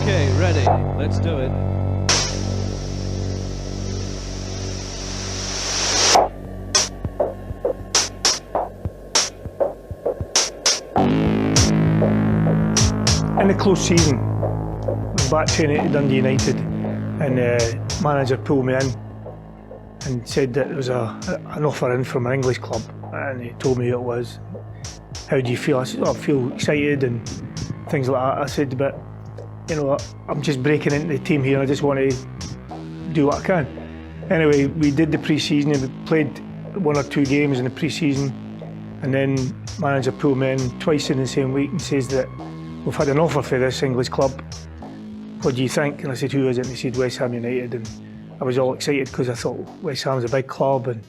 Okay, ready. Let's do it. In a close season, I was back training at Dundee United, and manager pulled me in and said that there was an offer in from an English club, and he told me who it was. How do you feel? I said, I feel excited and things like that. I said, but you know, I'm just breaking into the team here, I just want to do what I can. Anyway, we did the pre-season and we played 1 or 2 games in the pre-season, and then manager pulled me in twice in the same week and says that we've had an offer for this English club. What do you think? And I said, who is it? And he said, West Ham United. And I was all excited because I thought West Ham's a big club and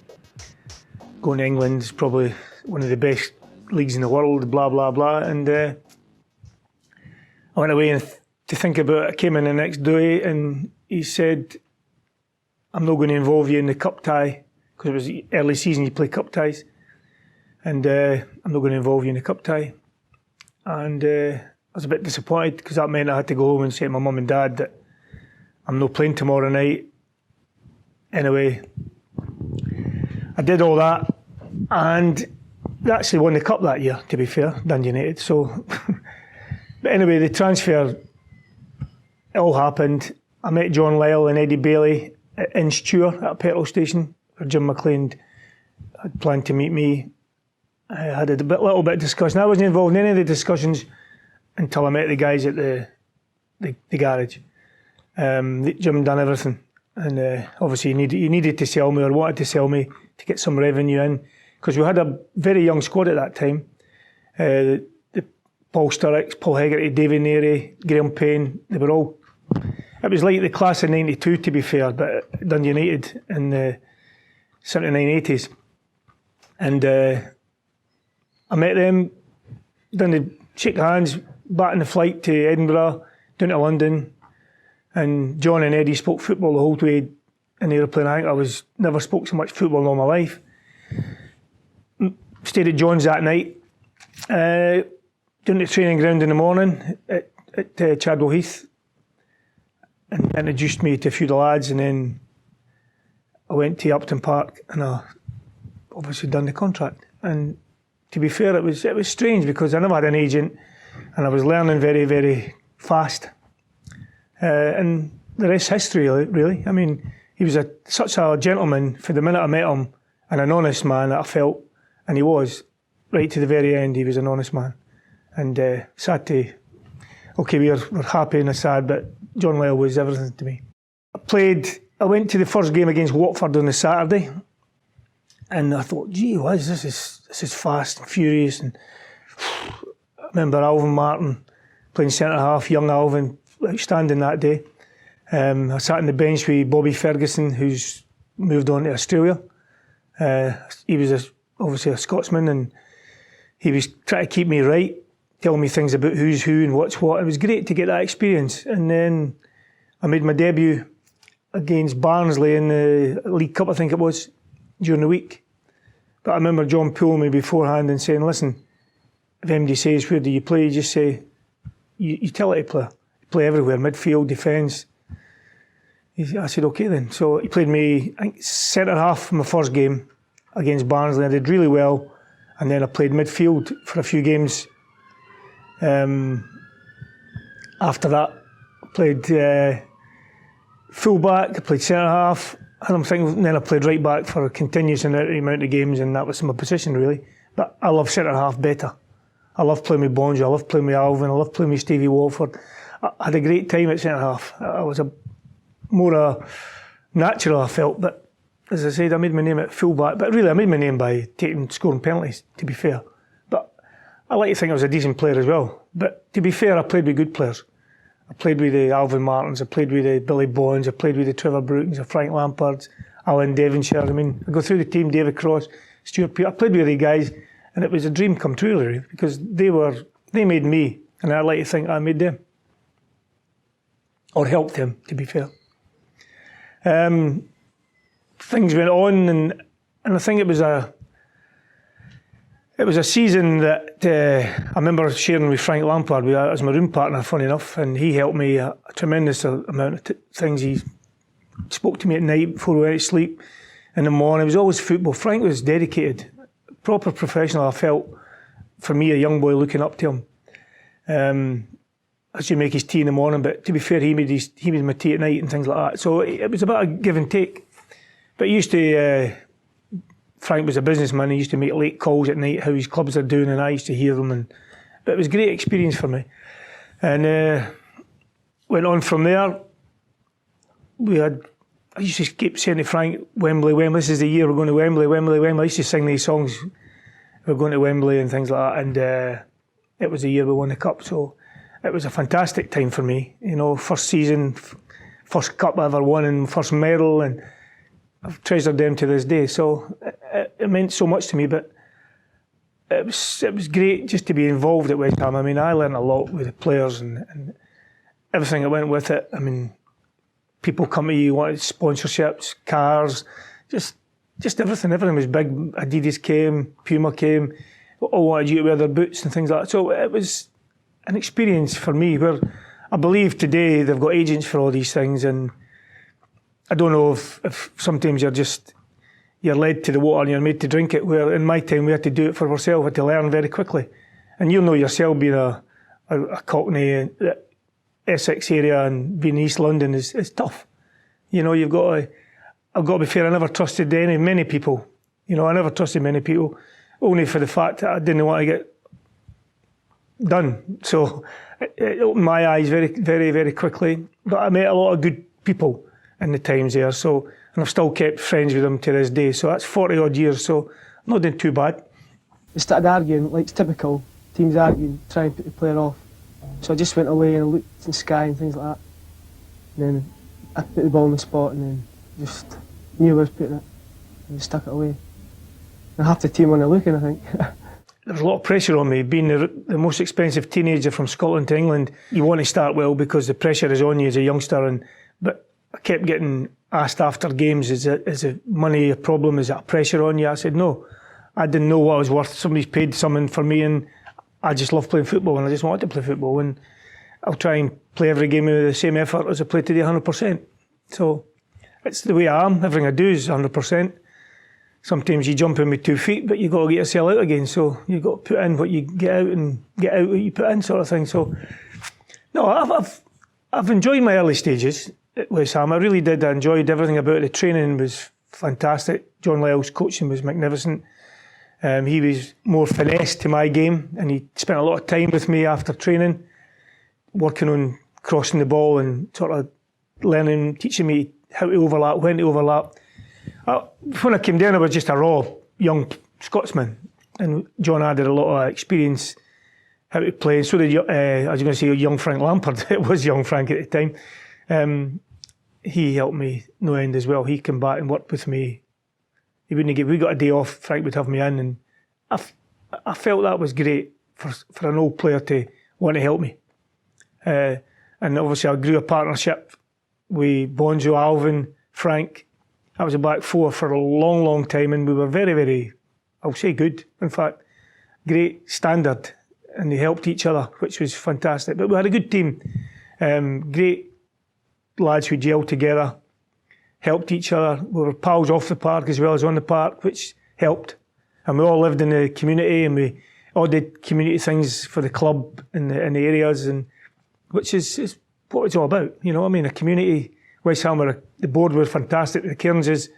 going to England is probably one of the best leagues in the world, blah, blah, blah. And I went away to think about it. I came in the next day and he said, I'm not going to involve you in the cup tie, because it was early season, you play cup ties. And I'm not going to involve you in the cup tie. And I was a bit disappointed because that meant I had to go home and say to my mum and dad that I'm not playing tomorrow night. Anyway, I did all that, and they actually won the cup that year, to be fair, Dundee United. So, but anyway, the transfer, it all happened. I met John Lyall and Eddie Bailey in Stewart at a petrol station where Jim McLean had planned to meet me. I had a little bit of discussion. I wasn't involved in any of the discussions until I met the guys at the garage. Jim done everything, and obviously he needed to sell me, or wanted to sell me to get some revenue in, because we had a very young squad at that time. The Paul Sturrocks, Paul Hegarty, Davy Neary, Graham Payne, they were all. It was like the class of '92, to be fair, but Dundee United in the 79, 80s, and. I met them, done the shake hands, back in the flight to Edinburgh, down to London, and John and Eddie spoke football the whole way in the aeroplane. I think never spoke so much football in all my life. Stayed at John's that night, down to the training ground in the morning at Chadwell Heath, and introduced me to a few of the lads, and then I went to Upton Park and I obviously done the contract. And to be fair, it was strange because I never had an agent and I was learning very, very fast. And the rest history, really. I mean, he was such a gentleman from the minute I met him, and an honest man that I felt, and he was, right to the very end, he was an honest man. And sad to, okay, we're happy and sad, but John Lyall was everything to me. I went to the first game against Watford on the Saturday, and I thought, gee whiz, this is fast and furious. And I remember Alvin Martin playing centre-half, young Alvin, outstanding that day. I sat on the bench with Bobby Ferguson, who's moved on to Australia. He was obviously a Scotsman, and he was trying to keep me right, telling me things about who's who and what's what. It was great to get that experience. And then I made my debut against Barnsley in the League Cup, I think it was, during the week. But I remember John pulling me beforehand and saying, listen, if MD says where do you play, you just say utility player. You play everywhere, midfield, defence. I said, okay then. So he played me, I think, centre-half in my first game against Barnsley. I did really well. And then I played midfield for a few games. After that, I played full-back, I played centre-half. And I'm thinking, then I played right back for a continuous amount of games, and that was my position really. But I love centre half better. I love playing with Bonja, I love playing with Alvin, I love playing with Stevie Walford. I had a great time at centre half. I was more natural, I felt. But as I said, I made my name at full back. But really, I made my name by scoring penalties, to be fair. But I like to think I was a decent player as well. But to be fair, I played with good players. I played with the Alvin Martins, I played with the Billy Bonds, I played with the Trevor Brookings, the Frank Lampards, Alan Devonshire. I mean, I go through the team, David Cross, Stuart Pearce. I played with the guys, and it was a dream come true, really, because they made me, and I like to think I made them. Or helped them, to be fair. Things went on, and I think it was It was a season that I remember sharing with Frank Lampard as my room partner, funny enough, and he helped me a tremendous amount of things. He spoke to me at night before we went to sleep, in the morning. It was always football. Frank was dedicated, proper professional, I felt, for me, a young boy looking up to him. I should make his tea in the morning, but to be fair, he made my tea at night and things like that. So it was a bit of give and take. But he used to... Frank was a businessman. He used to make late calls at night, how his clubs are doing, and I used to hear them. But it was a great experience for me. And went on from there. I used to keep saying to Frank, Wembley, Wembley, this is the year we're going to Wembley, Wembley, Wembley. I used to sing these songs, we're going to Wembley and things like that. And it was the year we won the cup. So it was a fantastic time for me. You know, first season, first cup I ever won, and first medal, and I've treasured them to this day. So it meant so much to me, but it was great just to be involved at West Ham. I mean, I learned a lot with the players and everything that went with it. I mean, people come to you, wanted sponsorships, cars, just everything. Everything was big. Adidas came, Puma came, all wanted you to wear their boots and things like that. So it was an experience for me where I believe today they've got agents for all these things, and I don't know if sometimes you're led to the water and you're made to drink it, where in my time we had to do it for ourselves, we had to learn very quickly. And you'll know yourself, being a Cockney, Essex area and being East London is tough. You know, I've got to be fair, I never trusted many people. You know, I never trusted many people, only for the fact that I didn't want to get done. So it opened my eyes very, very, very quickly. But I met a lot of good people in the times there, so, and I've still kept friends with them to this day. So that's 40 odd years, so I'm not doing too bad. They started arguing, like it's typical, teams arguing, trying to put the player off. So I just went away and looked in the sky and things like that. And then I put the ball in the spot and then just knew I was putting it and just stuck it away. And half the team weren't looking, I think. There was a lot of pressure on me, being the most expensive teenager from Scotland to England. You want to start well because the pressure is on you as a youngster, but I kept getting asked after games, is it money a problem, is it pressure on you? I said no, I didn't know what I was worth. Somebody's paid something for me and I just love playing football and I just wanted to play football, and I'll try and play every game with the same effort as I played today, 100%. So it's the way I am. Everything I do is 100%. Sometimes you jump in with 2 feet, but you've got to get yourself out again. So you've got to put in what you get out and get out what you put in, sort of thing. So no, I've enjoyed my early stages at West Ham. I really did. I enjoyed everything about it. The training was fantastic. John Lyall's coaching was magnificent. He was more finesse to my game, and he spent a lot of time with me after training, working on crossing the ball and sort of learning, teaching me how to overlap, when to overlap. When I came down, I was just a raw young Scotsman, and John added a lot of experience how to play. So did I was going to say young Frank Lampard. It was young Frank at the time. He helped me no end as well. He came back and worked with me. He wouldn't give. We got a day off, Frank would have me in, and I felt that was great for an old player to want to help me. And obviously, I grew a partnership with Bonzo, Alvin, Frank. I was a back four for a long, long time, and we were very, very, I'll say good, in fact, great standard, and they helped each other, which was fantastic. But we had a good team, great lads who gelled together, helped each other. We were pals off the park as well as on the park, which helped. And we all lived in the community, and we all did community things for the club in the areas, and which is what it's all about. You know what I mean? A community. West Ham, the board were fantastic. The Cairnses,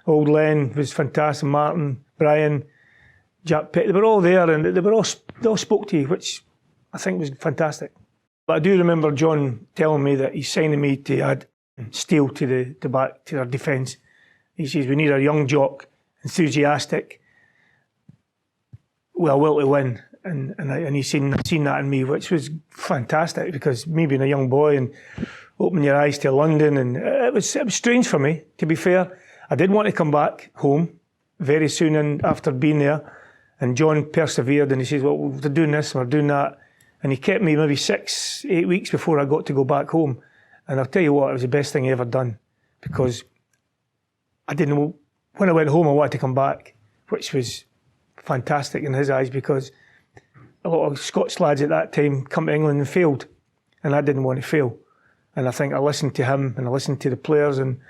Old Len was fantastic. Martin, Brian, Jack Pitt, they were all there, and they all spoke to you, which I think was fantastic. But I do remember John telling me that he's signing me to add Steele to their defence. He says we need a young jock, enthusiastic, with a will to win, and he's seen that in me, which was fantastic, because me being a young boy and opening your eyes to London, and it was strange for me, to be fair. I did want to come back home very soon and after being there, and John persevered, and he says, well, we're doing this, we're doing that, and he kept me maybe 6-8 weeks before I got to go back home. And I'll tell you what, it was the best thing I ever done, because I didn't know, when I went home I wanted to come back, which was fantastic in his eyes because a lot of Scots lads at that time come to England and failed, and I didn't want to fail. And I think I listened to him and I listened to the players, and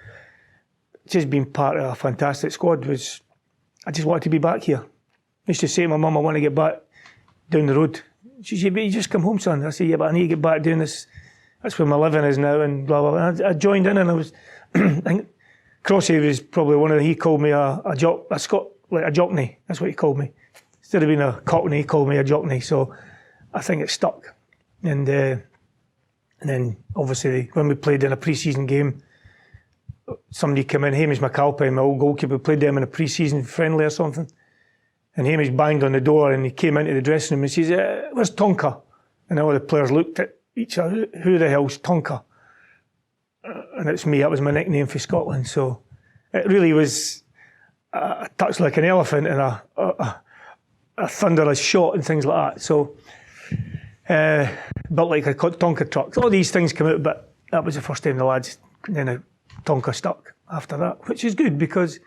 just being part of a fantastic squad was, I just wanted to be back here. I used to say to my mum, I want to get back down the road. She said, but you just come home, son. I said, yeah, but I need to get back doing this. That's where my living is now, and blah, blah, blah. And I joined in, and I was, I think Crossy was probably one of the, he called me a jockney. That's what he called me. Instead of being a cockney, he called me a jockney. So I think it stuck. And then obviously when we played in a pre-season game, somebody came in, Hamish McAlpine, my old goalkeeper, played them in a pre-season friendly or something. And Hamish banged on the door and he came into the dressing room and says, where's Tonka? And all the players looked at each other, who the hell's Tonka? And it's me, that was my nickname for Scotland. So it really was a touch like an elephant and a thunderous shot and things like that. So built like a Tonka truck. All these things come out, but that was the first time the lads, then Tonka stuck after that, which is good because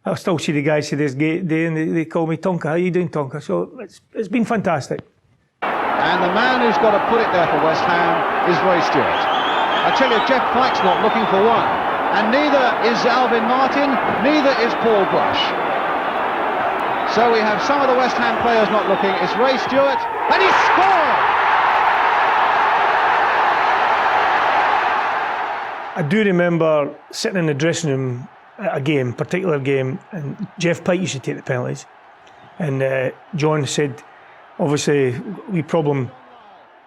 I still see the guys to this day and they call me Tonka. How you doing, Tonka? So it's been fantastic. And the man who's got to put it there for West Ham is Ray Stewart. I tell you, Jeff Pike's not looking for one. And neither is Alvin Martin, neither is Paul Brush. So we have some of the West Ham players not looking. It's Ray Stewart, and he scored! I do remember sitting in the dressing room at a game, particular game, and Jeff Pike used to take the penalties. And John said, obviously, we problem,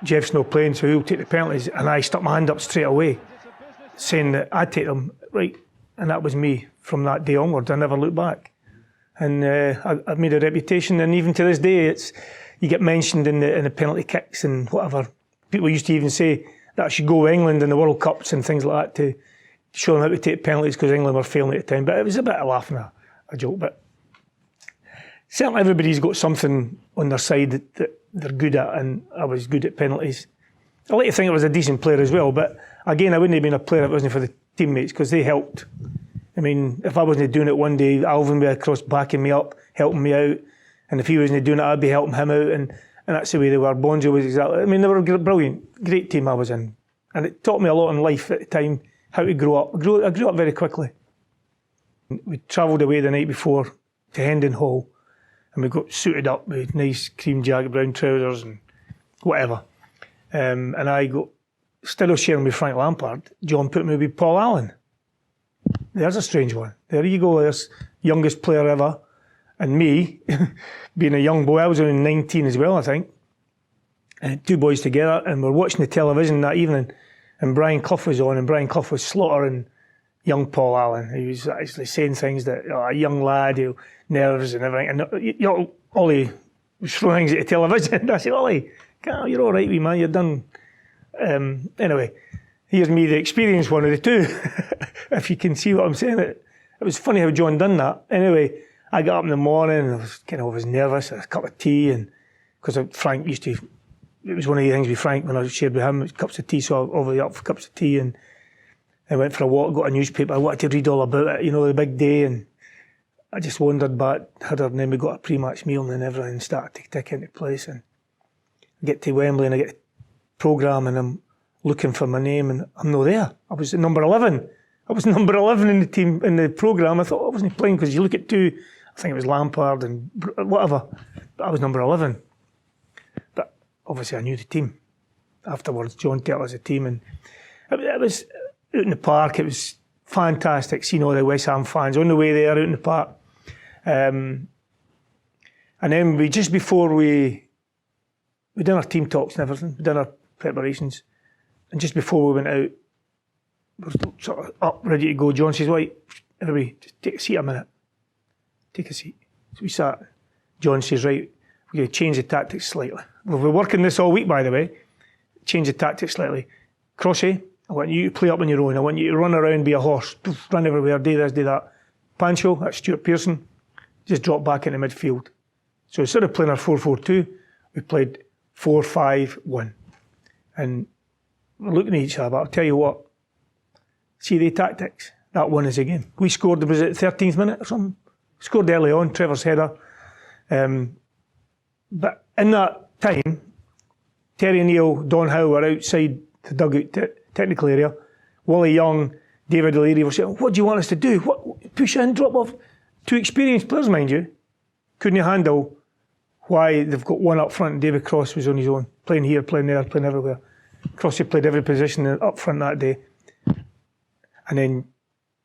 Jeff's not playing, so he'll take the penalties. And I stuck my hand up straight away, saying that I'd take them, right? And that was me from that day onwards. I never looked back. And I've made a reputation, and even to this day, you get mentioned in the penalty kicks and whatever. People used to even say that I should go to England in the World Cups and things like that to show them how to take penalties because England were failing at the time. But it was a bit of laughing, a joke. But certainly everybody's got something on their side that they're good at, and I was good at penalties. I like to think I was a decent player as well, but again, I wouldn't have been a player if it wasn't for the teammates because they helped. I mean, if I wasn't doing it one day, Alvin would be across backing me up, helping me out. And if he wasn't doing it, I'd be helping him out. And that's the way they were. Bonzo was exactly... I mean, they were a brilliant, great team I was in. And it taught me a lot in life at the time, how to grow up. I grew up very quickly. We travelled away the night before to Hendon Hall. And we got suited up with nice cream jacket, brown trousers and whatever. And I got... Instead of sharing with Frank Lampard, John put me with Paul Allen. There's a strange one. There you go, there's youngest player ever. And me, being a young boy, I was only 19 as well, I think. And two boys together, and we're watching the television that evening, and Brian Clough was on, and Brian Clough was slaughtering young Paul Allen. He was actually saying things that, a young lad, nerves and everything. And Ollie was throwing things at the television. I said, Ollie, you're all right, wee man, you're done. Anyway, here's me, the experienced one of the two, if you can see what I'm saying. It was funny how John done that. Anyway, I got up in the morning and I was nervous, a cup of tea, and because Frank used to, it was one of the things with Frank when I shared with him, cups of tea, so I over up for cups of tea, and I went for a walk, got a newspaper, I wanted to read all about it, the big day, and I just wandered back, and then we got a pre-match meal and everything started to tick into place, and I get to Wembley and I get a programme and I'm looking for my name and I'm not there. I was at number 11. I was number 11 in the team, in the programme. I thought I wasn't playing because you look at two, I think it was Lampard and whatever, but I was number 11. But obviously I knew the team. Afterwards, John told us the team, and it was out in the park. It was fantastic seeing all the West Ham fans on the way there out in the park. And then just before we done our team talks and everything, we done our preparations, and just before we went out, we were sort of up, ready to go. John says, right, everybody, just take a seat a minute. Take a seat. So we sat. John says, right, we're going to change the tactics slightly. We've been working this all week, by the way. Change the tactics slightly. Crossy, I want you to play up on your own. I want you to run around, be a horse, run everywhere, do this, do that. Pancho, that's Stuart Pearson, just drop back into midfield. So instead of playing our 4-4-2, we played 4-5-1. And we're looking at each other, but I'll tell you what, see the tactics, that won us a game. We scored, was it 13th minute or something? Scored early on, Trevor's header. But in that time, Terry Neal, Don Howe were outside the dugout technical area. Wally Young, David O'Leary were saying, what do you want us to do? What, push in, drop off? Two experienced players, mind you, couldn't handle why they've got one up front. David Cross was on his own, playing here, playing there, playing everywhere. Crossy played every position up front that day. And then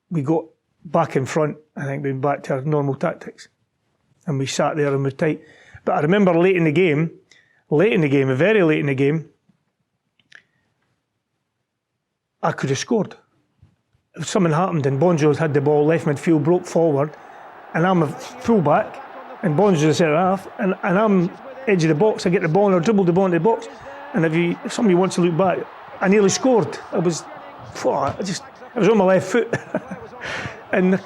we got back in front, I think we went back to our normal tactics. And we sat there and were tight. But I remember late in the game, very late in the game, I could have scored. If something happened and Bonjo's had the ball, left midfield, broke forward, and I'm a full-back, and Bonjo's a centre-half, and I'm edge of the box, I get the ball and I dribble the ball into the box, and if somebody wants to look back, I nearly scored. It was on my left foot. And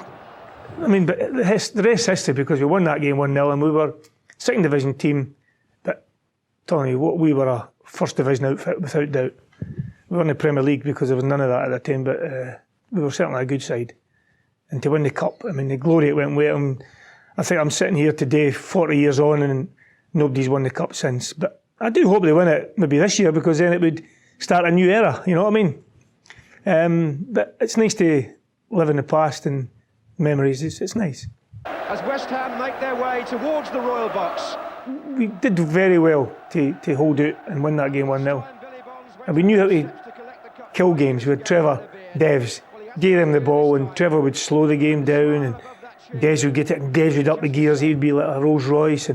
I mean, but the rest is history, because we won that game 1-0 and we were second division team, but Tony, we were a first division outfit without doubt. We were in the Premier League because there was none of that at the time, but we were certainly a good side. And to win the cup, I mean, the glory it went with them. I think I'm sitting here today, 40 years on, and nobody's won the cup since. But I do hope they win it maybe this year, because then it would start a new era, you know what I mean? But it's nice to live in the past and memories. It's nice. As West Ham make their way towards the Royal Box. We did very well to hold out and win that game 1-0. And we knew how to kill games. We had Trevor Devs, gave him the ball, and Trevor would slow the game down, and Des would get it, and Des would up the gears. He'd be like a Rolls Royce.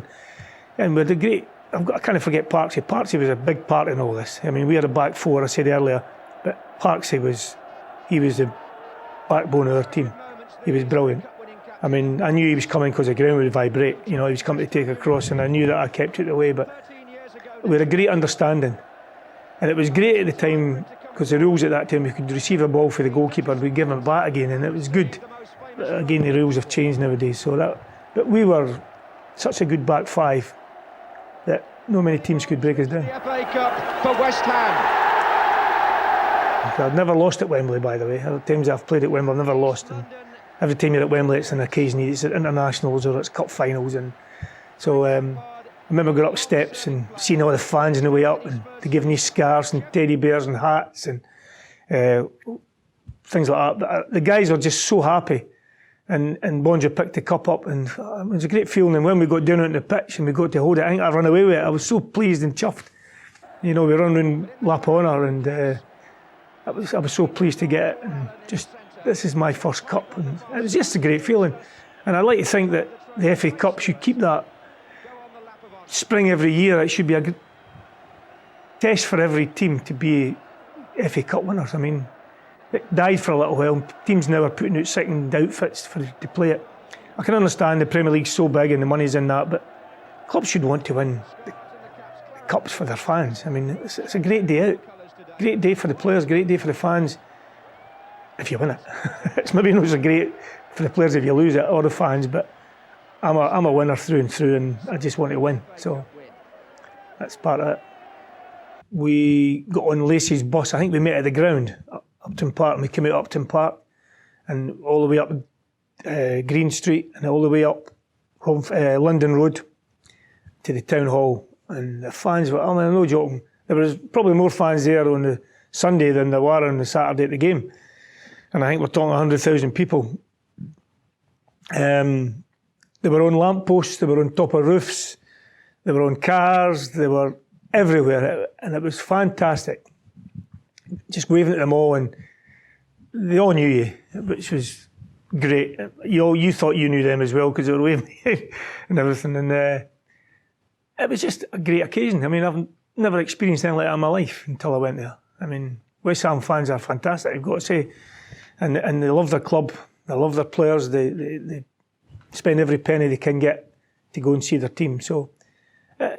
And we had a great, I kind of forget Parksy. Parksy was a big part in all this. I mean, we had a back four, I said earlier, but Parksy was the backbone of our team. He was brilliant. I mean, I knew he was coming because the ground would vibrate. You know, he was coming to take a cross, and I knew that I kept it away. But we had a great understanding. And it was great at the time, because the rules at that time, you could receive a ball for the goalkeeper and we'd give him it back again, and it was good. But again, the rules have changed nowadays. But we were such a good back five that no many teams could break us down. The FA Cup for West Ham. I've never lost at Wembley, by the way. Other times I've played at Wembley, I've never lost. And every time you're at Wembley, it's an occasion. It's at internationals or it's cup finals. And so I remember going up steps and seeing all the fans on the way up, and they giving you scarves and teddy bears and hats and things like that. But the guys were just so happy. And Bonjo picked the cup up, and it was a great feeling. And when we got down on the pitch and we got to hold it, I think I ran away with it. I was so pleased and chuffed. You know, we run around lap honour, and I was so pleased to get it. And just, this is my first cup, and it was just a great feeling. And I like to think that the FA Cup should keep that spring every year. It should be a good test for every team to be FA Cup winners. I mean, it died for a little while. Teams now are putting out second outfits to play it. I can understand the Premier League's so big and the money's in that, but clubs should want to win the cups for their fans. I mean, it's a great day out. Great day for the players, great day for the fans, if you win it. It's maybe not so great for the players if you lose it, or the fans, but I'm a winner through and through, and I just want to win. So that's part of it. We got on Lacey's bus. I think we met at the ground, Upton Park, and we came out Upton Park, and all the way up Green Street, and all the way up London Road to the town hall. And the fans were, I mean, no joking, there was probably more fans there on the Sunday than there were on the Saturday at the game. And I think we're talking 100,000 people. They were on lampposts, they were on top of roofs, they were on cars, they were everywhere, and it was fantastic. Just waving at them all, and they all knew you, which was great. You thought you knew them as well because they were waving and everything. And it was just a great occasion. I mean, I've never experienced anything like that in my life until I went there. I mean, West Ham fans are fantastic, I've got to say. And they love their club, they love their players, they spend every penny they can get to go and see their team. So,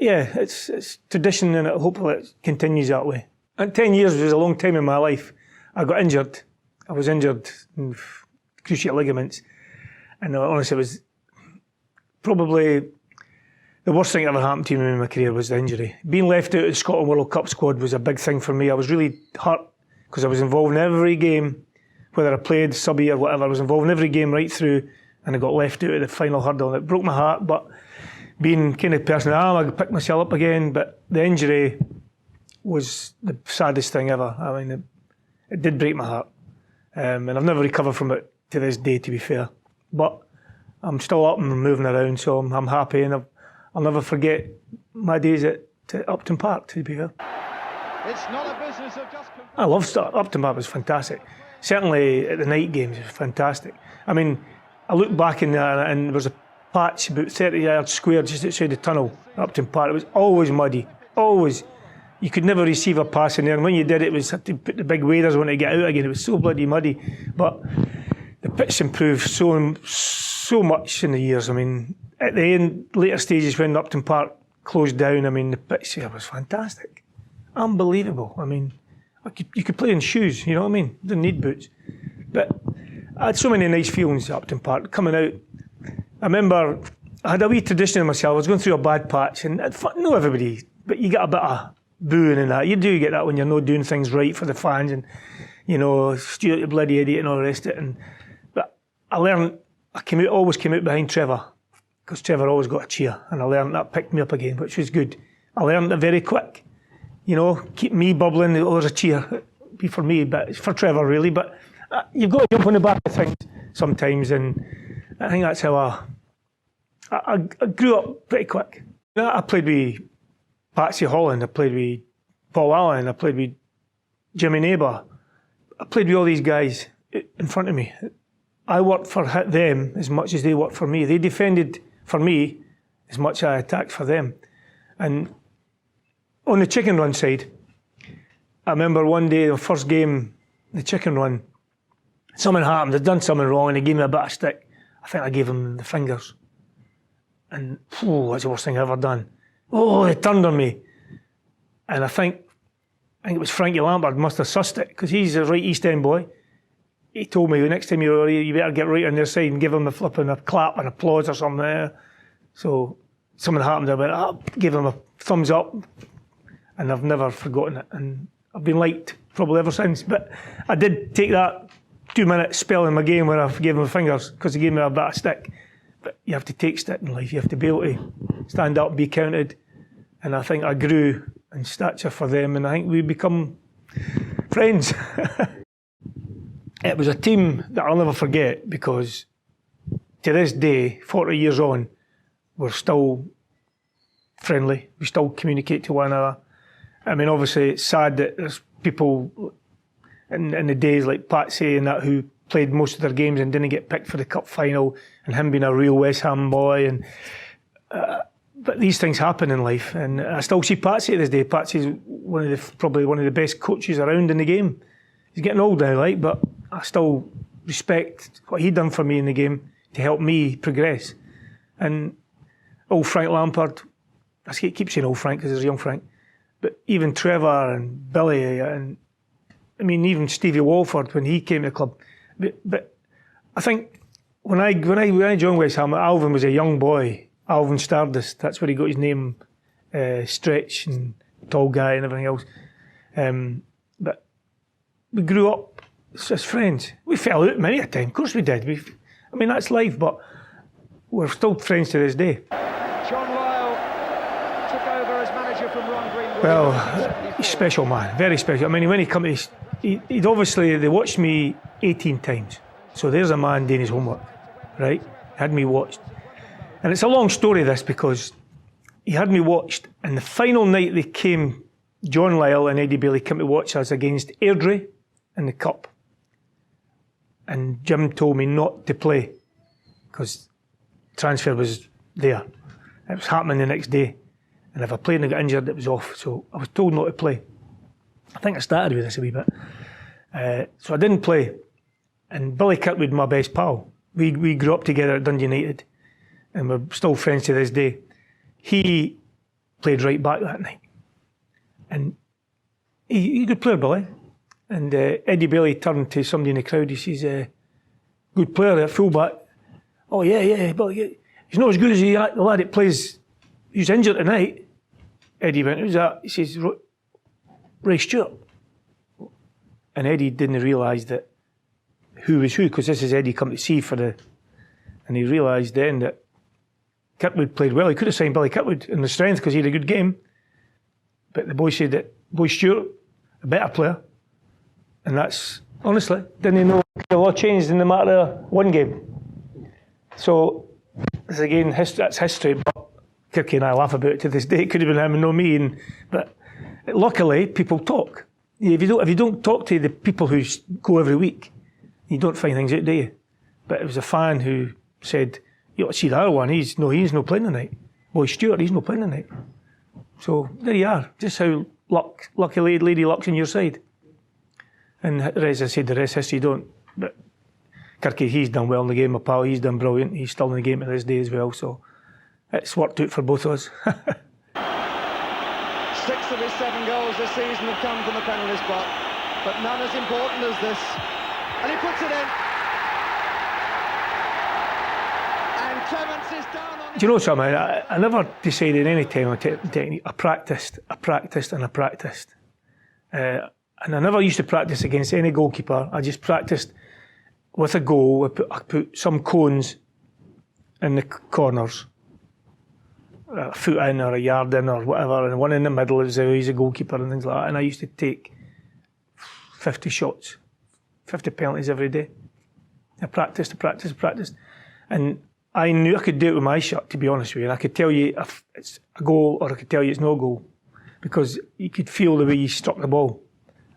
yeah, it's tradition, and hopefully it continues that way. And 10 years was a long time in my life. I got injured. I was injured in cruciate ligaments. And honestly, it was probably the worst thing that ever happened to me in my career was the injury. Being left out of the Scotland World Cup squad was a big thing for me. I was really hurt because I was involved in every game, whether I played, subby or whatever. I was involved in every game right through, and I got left out of the final hurdle, and it broke my heart. But being kind of person I picked myself up again, but the injury was the saddest thing ever. I mean, it did break my heart. And I've never recovered from it to this day, to be fair. But I'm still up and moving around, so I'm happy, and I'll never forget my days at Upton Park, to be fair. It's not a business of just... I love Upton Park, was fantastic. Certainly at the night games, it was fantastic. I mean, I look back in there and there was a patch about 30 yards square just outside the tunnel, Upton Park. It was always muddy, always. You could never receive a pass in there, and when you did it was had to put the big waders on to get out again. It was so bloody muddy. But the pitch improved so much in the years. I mean, at the later stages when Upton Park closed down, I mean, the pitch there was fantastic. Unbelievable. I mean, you could play in shoes, you know what I mean? Didn't need boots. But I had so many nice feelings at Upton Park coming out. I remember I had a wee tradition in myself. I was going through a bad patch, and not everybody, but you get a bit of booing and that. You do get that when you're not doing things right for the fans, and you know, Stewart, you bloody idiot, and all the rest of it. But I learned, always came out behind Trevor, because Trevor always got a cheer, and I learned that picked me up again, which was good. I learned it very quick. You know, keep me bubbling. Oh, there's a cheer. It'd be for me, but it's for Trevor really. But you've got to jump on the back of things sometimes, and I think that's how I grew up pretty quick. I played with Patsy Holland, I played with Paul Allen, I played with Jimmy Neighbour. I played with all these guys in front of me. I worked for them as much as they worked for me. They defended for me as much as I attacked for them. And on the chicken run side, I remember one day, the first game, the chicken run, something happened, they'd done something wrong and they gave me a bit of stick. I think I gave them the fingers. And, that's the worst thing I've ever done. Oh, they turned on me. And I think it was Frankie Lampard must have sussed it, because he's a right East End boy. He told me the next time you're here, you better get right on their side and give him a flipping a clap and applause or something there. So something happened, I went up, gave him a thumbs up, and I've never forgotten it. And I've been liked probably ever since. But I did take that 2-minute spell in my game where I gave him fingers, because he gave me a bit of stick. But you have to take stick in life. You have to be able to stand up, be counted. And I think I grew in stature for them, and I think we become friends. It was a team that I'll never forget, because to this day, 40 years on, we're still friendly. We still communicate to one another. I mean, obviously, it's sad that there's people in the days like Patsy and that who played most of their games and didn't get picked for the cup final, and him being a real West Ham boy. And but these things happen in life, and I still see Patsy to this day. Patsy's probably one of the best coaches around in the game. He's getting old now, like, but I still respect what he done for me in the game to help me progress. And old Frank Lampard, I keep saying old Frank because there's young Frank, but even Trevor and Billy, and I mean even Stevie Walford when he came to the club. But I think when I joined West Ham, Alvin was a young boy. Alvin Stardust, that's where he got his name, Stretch and tall guy and everything else. But we grew up as friends. We fell out many a time, of course we did. I mean, that's life, but we're still friends to this day. John Lyall took over as manager from Ron Greenwood. Well, he's a special man, very special. I mean, when he come to he'd obviously, they watched me 18 times. So there's a man doing his homework, right? Had me watched. And it's a long story, this, because he had me watched, and the final night they came, John Lyall and Eddie Bailey came to watch us against Airdrie in the Cup. And Jim told me not to play, because transfer was there. It was happening the next day. And if I played and I got injured, it was off. So I was told not to play. I think I started with this a wee bit. So I didn't play. And Billy Kirkwood, my best pal, we grew up together at Dundee United, and we're still friends to this day. He played right back that night. And he's a good player, Billy. And Eddie Bailey turned to somebody in the crowd. He says, good player at fullback. Oh, yeah, Billy. He's not as good as the lad that plays. He's injured tonight. Eddie went, who's that? He says, Ray Stewart. And Eddie didn't realise that who was who, because this is Eddie come to see for the... And he realised then that Kirkwood played well. He could have signed Billy Kirkwood in the strength because he had a good game. But the boy said that Boy Stewart, a better player. And that's, honestly, didn't he know a lot changed in the matter of one game? So, this again, that's history. But Kirky and I laugh about it to this day. It could have been him and no me. But luckily, people talk. If you don't talk to the people who go every week, you don't find things out, do you? But it was a fan who said, you ought to see the other one. He's no playing tonight. Boy Stewart, he's no playing tonight. So there you are. Just how lucky lady luck's on your side. And as I said, the rest history don't. But Kirky, he's done well in the game. My pal, he's done brilliant. He's still in the game to this day as well. So it's worked out for both of us. 6 of his 7 goals this season have come from the penalty spot, but none as important as this. And he puts it in. And Clements is down on. Do you know something? I never decided any time on technique. I practised. And I never used to practice against any goalkeeper. I just practiced with a goal. I put some cones in the corners, a foot in or a yard in or whatever, and one in the middle is he's a goalkeeper and things like that. And I used to take 50 shots, 50 penalties every day. I practiced. And I knew I could do it with my shot, to be honest with you. And I could tell you if it's a goal or I could tell you it's no goal because you could feel the way you struck the ball.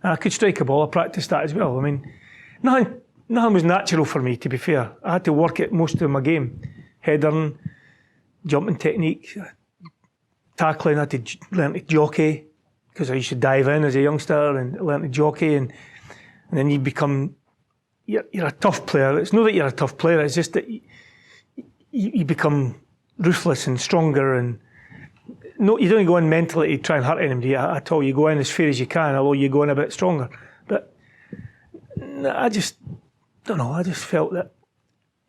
And I could strike a ball. I practiced that as well. I mean, nothing was natural for me, to be fair. I had to work at most of my game. Headering, jumping technique, tackling. I had to learn to jockey because I used to dive in as a youngster and learn to jockey. And then you become, you're a tough player. It's not that you're a tough player. It's just that you become ruthless and stronger. And no, you don't go in mentally to try and hurt anybody at all. You go in as fair as you can, although you go in a bit stronger. But I just don't know. I just felt that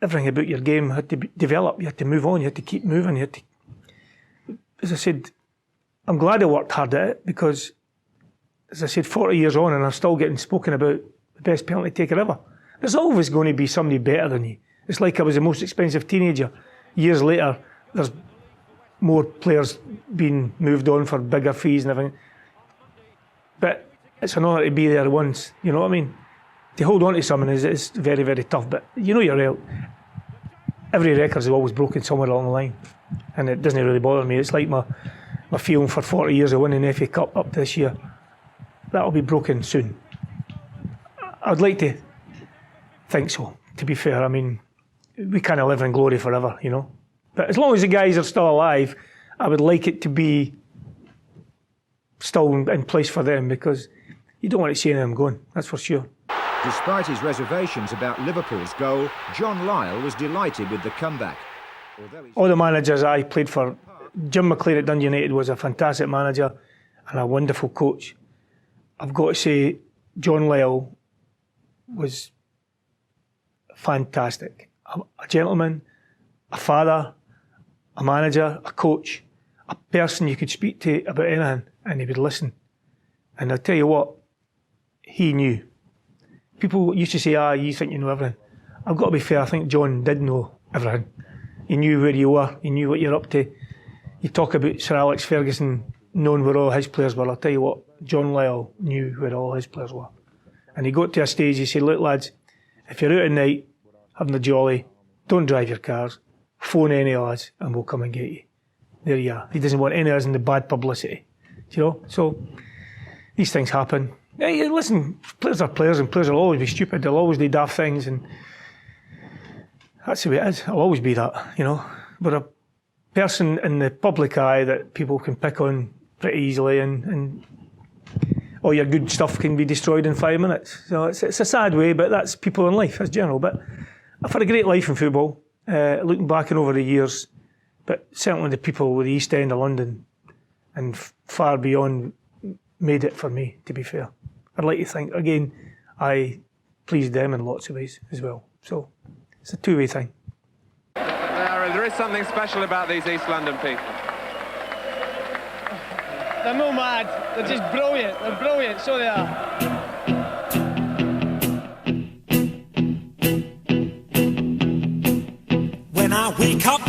everything about your game had to develop. You had to move on. You had to keep moving. You had to, as I said, I'm glad I worked hard at it because, as I said, 40 years on and I'm still getting spoken about the best penalty taker ever. There's always going to be somebody better than you. It's like I was the most expensive teenager. Years later, there's more players being moved on for bigger fees and everything. But it's an honour to be there once, you know what I mean? To hold on to someone is very, very tough, but you know you're out. Every record's always broken somewhere along the line, and it doesn't really bother me. It's like my feeling for 40 years of winning the FA Cup up to this year. That'll be broken soon. I'd like to think so, to be fair. I mean, we can't live in glory forever, you know. But as long as the guys are still alive, I would like it to be still in place for them because you don't want to see any of them going, that's for sure. Despite his reservations about Liverpool's goal, John Lyall was delighted with the comeback. All the managers I played for, Jim McClair at Dundee United was a fantastic manager and a wonderful coach. I've got to say, John Lyall was fantastic. A gentleman, a father, a manager, a coach, a person you could speak to about anything and he would listen. And I'll tell you what, he knew. People used to say, you think you know everything. I've got to be fair, I think John did know everything. He knew where you were, he knew what you're up to. You talk about Sir Alex Ferguson knowing where all his players were. I'll tell you what, John Lyall knew where all his players were. And he got to a stage, he said, look lads, if you're out at night, having a jolly, don't drive your cars, phone any of us and we'll come and get you. There you are. He doesn't want any of us in the bad publicity. You know, so these things happen. Hey, listen, players are players and players will always be stupid, they'll always do daft things and that's the way it is. It'll always be that, you know. But a person in the public eye that people can pick on pretty easily and all your good stuff can be destroyed in 5 minutes. So it's a sad way, but that's people in life, that's general. But I've had a great life in football, looking back and over the years, but certainly the people with the East End of London and far beyond made it for me, to be fair. I'd like to think, again, I pleased them in lots of ways as well. So it's a two-way thing. There is something special about these East London people. They're no mad, they're just brilliant, they're brilliant, so they are. When I wake up,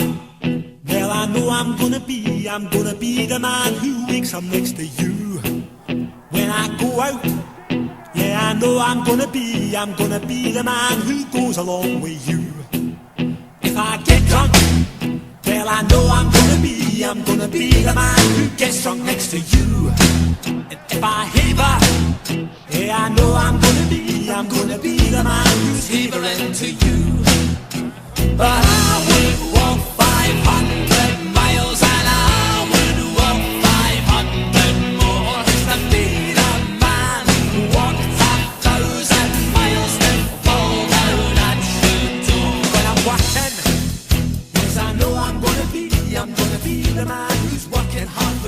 well, I'm gonna be the man who wakes up next to you when I go out. Yeah, I know I'm gonna be the man who goes along with you. If I get drunk, well, I know I'm gonna be the man who gets drunk next to you. And if I heaver, yeah, I know I'm gonna be the man who's heavering to you. But I would walk 500 miles and I would walk 500 more to be the man who walked 1,000 miles to fall down at your door. When I'm working, yes, I know I'm gonna be the man who's working hard.